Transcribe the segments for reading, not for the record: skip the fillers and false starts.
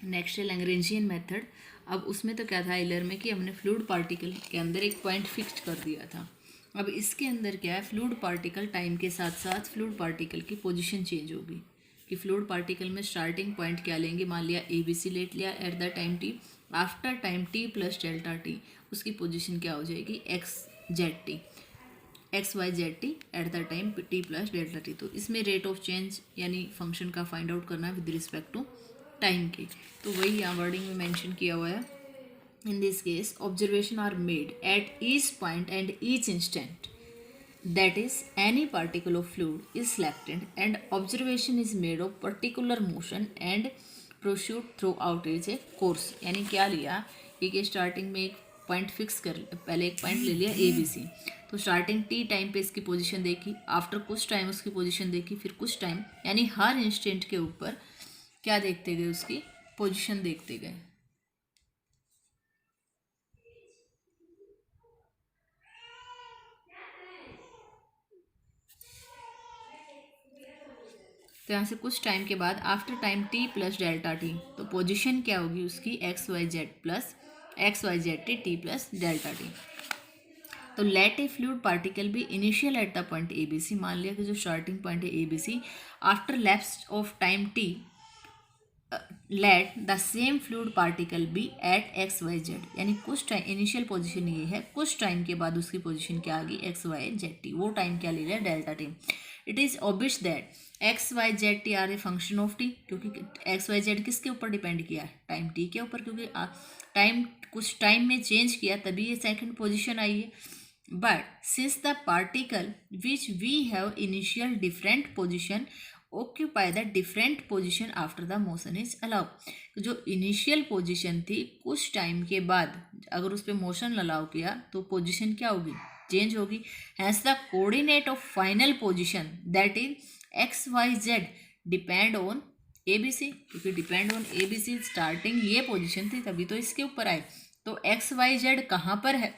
Next है Lagrangian method. अब उसमें तो क्या था आइलर में कि हमने फ्लूइड पार्टिकल के अंदर एक पॉइंट फिक्स कर दिया था। अब इसके अंदर क्या है, फ्लूइड पार्टिकल टाइम के साथ साथ फ्लूइड पार्टिकल की पोजीशन चेंज होगी कि फ्लूइड पार्टिकल में स्टार्टिंग पॉइंट क्या लेंगे, मान लिया ए बी सी लेट लिया at the time t, after time t plus delta t उसकी पोजीशन क्या हो जाएगी, x z t, x y z t at the time t plus delta t. तो इसमें रेट ऑफ चेंज यानी function का find out करना है विद रिस्पेक्ट टू टाइम के। तो वही यहाँ वर्डिंग में मेंशन किया हुआ है। In this case observation are made at each point and each instant, that is any particle of fluid is selected and observation is made of particular motion and proceed throughout its course। यानी क्या लिया कि starting में एक point fix कर, पहले एक point ले लिया ए बी सी, तो स्टार्टिंग टी टाइम पे इसकी पोजीशन देखी, आफ्टर कुछ टाइम उसकी पोजीशन देखी, फिर कुछ टाइम यानी हर इंस्टेंट के ऊपर क्या देखते गए, उसकी पोजीशन देखते गए। तो यहाँ से कुछ टाइम के बाद after time t plus delta t, तो पोजीशन क्या होगी उसकी, x y z plus x y z t t plus delta t. तो लेट ए फ्लूइड पार्टिकल भी initial at the point A B C, मान लिया कि जो स्टार्टिंग पॉइंट है A B C, after lapse of time t let the same fluid particle be at x y z, यानी कुछ time initial position ये है, कुछ टाइम के बाद उसकी पोजीशन क्या आ गई, एक्स वाई जेड टी, वो टाइम क्या ले लिया, delta t. It is obvious that x y z t are a function of t, क्योंकि एक्स वाई जेड किसके ऊपर डिपेंड किया है, टाइम टी के ऊपर, क्योंकि टाइम कुछ टाइम में चेंज किया तभी ये सेकंड पोजीशन आई है। But since the particle which we have initial different position occupy the different position after the motion is allow, जो इनिशियल पोजिशन थी कुछ टाइम के बाद अगर उस पर मोशन अलाउ किया तो पोजिशन क्या होगी, चेंज होगी। Hence the coordinate of final position that is x y z depend on a B c, क्योंकि depend on a B c starting ये पोजिशन थी तभी तो इसके ऊपर आए। तो एक्स वाई जेड कहाँ पर है,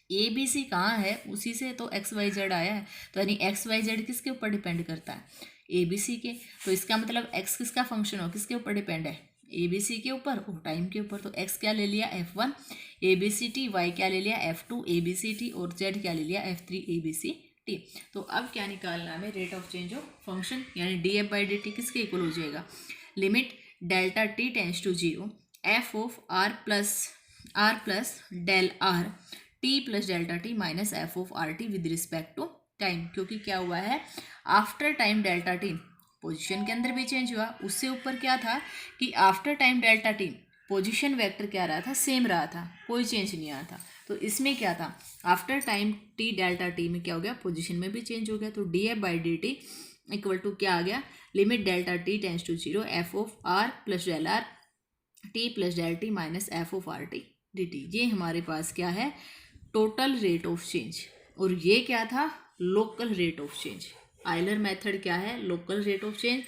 ए बी सी कहाँ है, उसी से तो एक्स वाई जेड आया है। तो यानी एक्स वाई जेड किसके ऊपर डिपेंड करता है, ए बी सी के। तो इसका मतलब एक्स किसका फंक्शन हो, किसके ऊपर डिपेंड है, ए बी सी के ऊपर और टाइम के ऊपर। तो एक्स क्या ले लिया, f one a B c t, y क्या ले लिया, f two a B c t, और जेड क्या ले लिया, f three a B c t. तो अब क्या निकालना है, rate of change of function, यानी d f by d t किसके इक्वल हो जाएगा, limit delta t tends to zero f of r plus del r t plus delta t minus f of r t with respect to time. क्योंकि क्या हुआ है, after time delta t position के अंदर भी change हुआ, उससे ऊपर क्या था कि after time delta t position vector क्या रहा था, सेम रहा था, कोई चेंज नहीं आया था। तो इसमें क्या था, after time T delta T में क्या हो गया, पोजीशन में भी चेंज हो गया। तो d f by d t equal to क्या आ गया, limit delta t tends to zero f of r plus del r t plus del t minus f of r t d t. ये हमारे पास क्या है, टोटल रेट ऑफ चेंज, और ये क्या था, local rate of change. Euler method क्या है, local rate of change,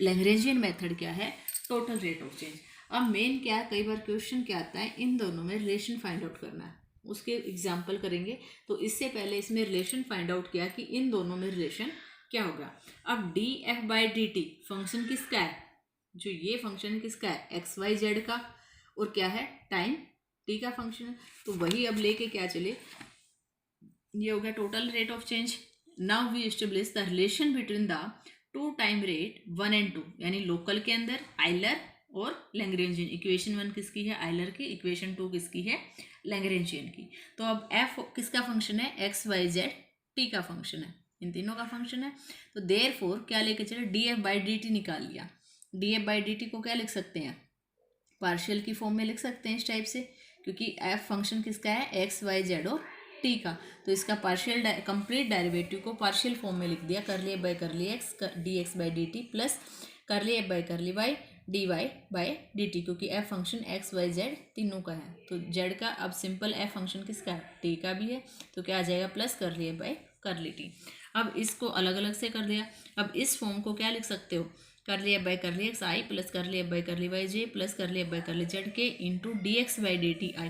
Lagrangian method क्या है, टोटल रेट ऑफ चेंज। अब मेन क्या है, कई बार क्वेश्चन क्या आता है, इन दोनों में रिलेशन फाइंड आउट करना है, उसके एग्जाम्पल करेंगे। तो इससे पहले इसमें रिलेशन फाइंड आउट किया कि इन दोनों में रिलेशन क्या होगा। अब d f by d T function किसका है, जो ये फंक्शन किसका है, एक्स वाई जेड का, और क्या है, टाइम टी का फंक्शन है। तो वही अब लेके क्या चले, ये हो गया total rate of change. Now we establish the relation between the two time rate 1 and 2, यानी लोकल के अंदर आइलर और लैग्रेंजियन। इक्वेशन 1 किसकी है, आइलर की, इक्वेशन 2 किसकी है, लैग्रेंजियन की। तो अब एफ किसका फंक्शन है, एक्स वाई जेड टी का फंक्शन है, इन तीनों का फंक्शन है। तो देयरफॉर क्या लेके चले, D f by d T निकाल लिया। D f by d T को क्या लिख सकते हैं, पार्शियल की फॉर्म में लिख सकते हैं इस टाइप से, क्योंकि एफ फंक्शन किसका है, एक्स वाई जेड और टी का। तो इसका पार्शियल कंप्लीट डेरिवेटिव को पार्शियल फॉर्म में लिख दिया, curly by curly x d x by d t plus curly by curly y d y by d t, क्योंकि f function x y z तीनों का है। तो Z का अब सिंपल एफ फंक्शन किसका है, T का भी है, तो क्या आ जाएगा, प्लस कर लिए बाई कर ली टी। अब इसको अलग अलग से कर दिया। अब इस फॉर्म को क्या लिख सकते हो, कर लिया बाई कर ली एक्स आई प्लस कर लिया by curly Y j plus कर लिया बाई कर ली जेड के into D x by d t आई,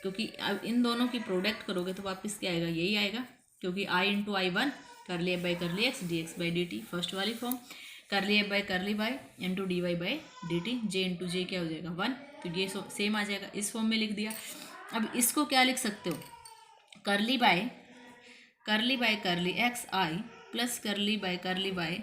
क्योंकि अब इन दोनों की प्रोडक्ट करोगे तो वापस क्या आएगा, यही आएगा, क्योंकि आई इंटू आई वन कर लिया by curly x d x by d t first वाली form, curly f by curly y into d y by d t, j into j क्या हो जाएगा 1, तो ये सेम आ जाएगा, इस फॉर्म में लिख दिया। अब इसको क्या लिख सकते हो, curly by curly x i plus curly y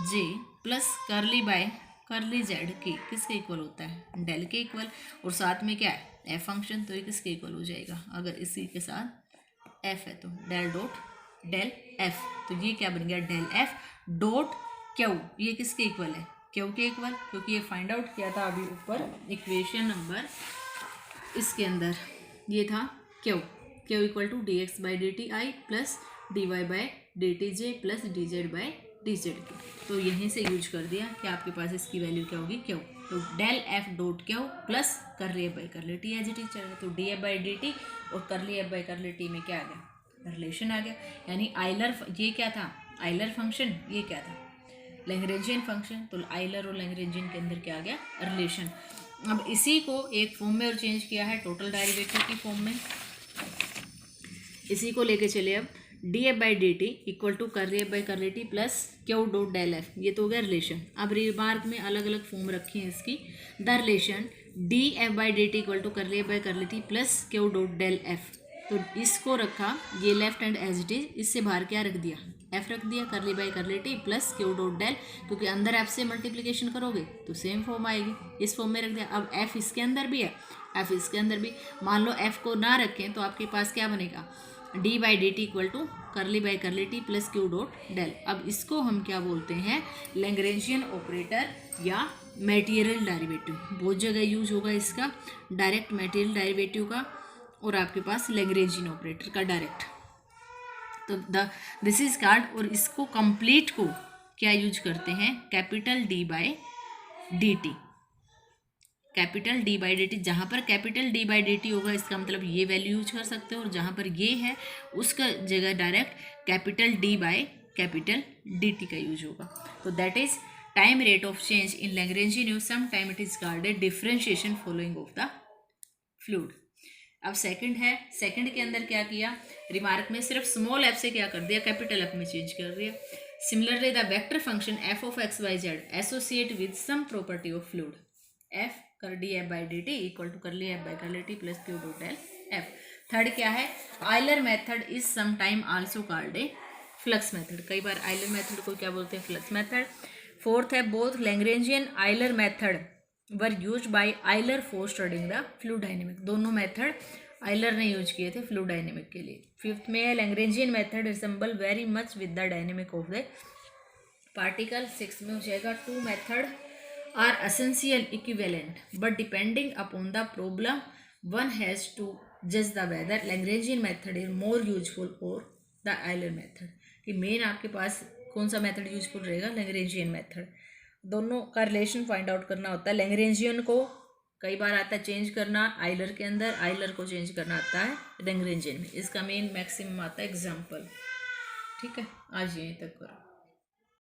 j plus curly by curly z की किसके इक्वल होता है, डेल के इक्वल, और साथ में क्या है एफ फंक्शन, तो ये किसके इक्वल हो जाएगा, अगर इसी के साथ एफ है तो डेल डॉट डेल एफ, तो ये क्या बन गया डेल एफ डॉट क्यू, ये किसके इक्वल है क्यू के इक्वल, क्योंकि ये फाइंड आउट किया था अभी ऊपर इक्वेशन नंबर इसके अंदर, ये था q equal to d x by d t i plus d y by d t j plus d z by d z की, तो यहीं से यूज कर दिया कि आपके पास इसकी वैल्यू क्या होगी क्यू, तो del f dot q plus curly f by curly t as it is चलेगा, तो d f by d t और curly f by curly T में क्या आ गया रिलेशन आ गया, यानी आइलर, ये क्या था आइलर फंक्शन, ये क्या था लैग्रेंजियन फंक्शन, तो आइलर और लैग्रेंजियन के अंदर क्या आ गया रिलेशन। अब इसी को एक फॉर्म में और चेंज किया है टोटल डेरिवेटिव की फॉर्म में, इसी को लेके चले अब d f by d t equal to curly f by curly t plus q dot del f, ये तो हो गया रिलेशन। अब रिमार्क में अलग अलग फॉर्म रखी है इसकी, the relation d f by d t equal to curly f by curly t plus q dot del f, तो इसको रखा ये left hand as it is, इससे बाहर क्या रख दिया एफ रख दिया, curly by curly t plus q dot del, क्योंकि अंदर एफ से मल्टीप्लिकेशन करोगे तो सेम फॉर्म आएगी, इस फॉर्म में रख दिया। अब एफ इसके अंदर भी है, एफ इसके अंदर भी, मान लो एफ को ना रखें तो आपके पास क्या बनेगा d by d t equal to curly by curly t plus q dot del. अब इसको हम क्या बोलते हैं लैग्रेंजियन ऑपरेटर या मटेरियल डेरिवेटिव, बहुत जगह यूज होगा इसका, डायरेक्ट मटेरियल डेरिवेटिव का और आपके पास लैग्रेंजियन ऑपरेटर का डायरेक्ट, तो दिस इज कार्ड, और इसको कंप्लीट को क्या यूज करते हैं capital D by d T, capital D by d T, जहाँ पर capital D by d T होगा इसका मतलब ये वैल्यू यूज कर सकते हो, और जहाँ पर ये है उसका जगह direct capital D by capital D t का यूज होगा। तो that is time rate of change in Lagrangian use, some time it is called a differentiation following of the fluid. अब सेकंड है, सेकंड के अंदर क्या किया, रिमार्क में सिर्फ स्मॉल एफ से क्या कर दिया कैपिटल एफ में चेंज कर दिया। Similarly the vector function f of x y z associate with some property of fluid, f कर d f by d t equal to curly f by curly t plus q dot l f. Third क्या है, Euler method is some time also called a flux method, कई बार Euler method को क्या बोलते हैं flux method. Fourth है both Lagrangian Euler method were use by Euler for studying the fluid dynamic, दोनों मेथड आइलर ने यूज किए थे फ्लूइड डायनेमिक के लिए। फिफ्थ में है Lagrangian method resemble very much with the dynamic of the particle. Six में हो जाएगा two method are essential equivalent but depending upon the problem one has to judge the whether Lagrangian method is more useful or the Euler method, कि main आपके पास कौन सा method useful रहेगा Lagrangian method, दोनों का रिलेशन फाइंड आउट करना होता है। लैग्रेंजियन को कई बार आता है चेंज करना आइलर के अंदर, आइलर को चेंज करना आता है लैग्रेंजियन में, इसका मेन मैक्सिमम आता है एग्जाम्पल। ठीक है, आज यहीं तक करो।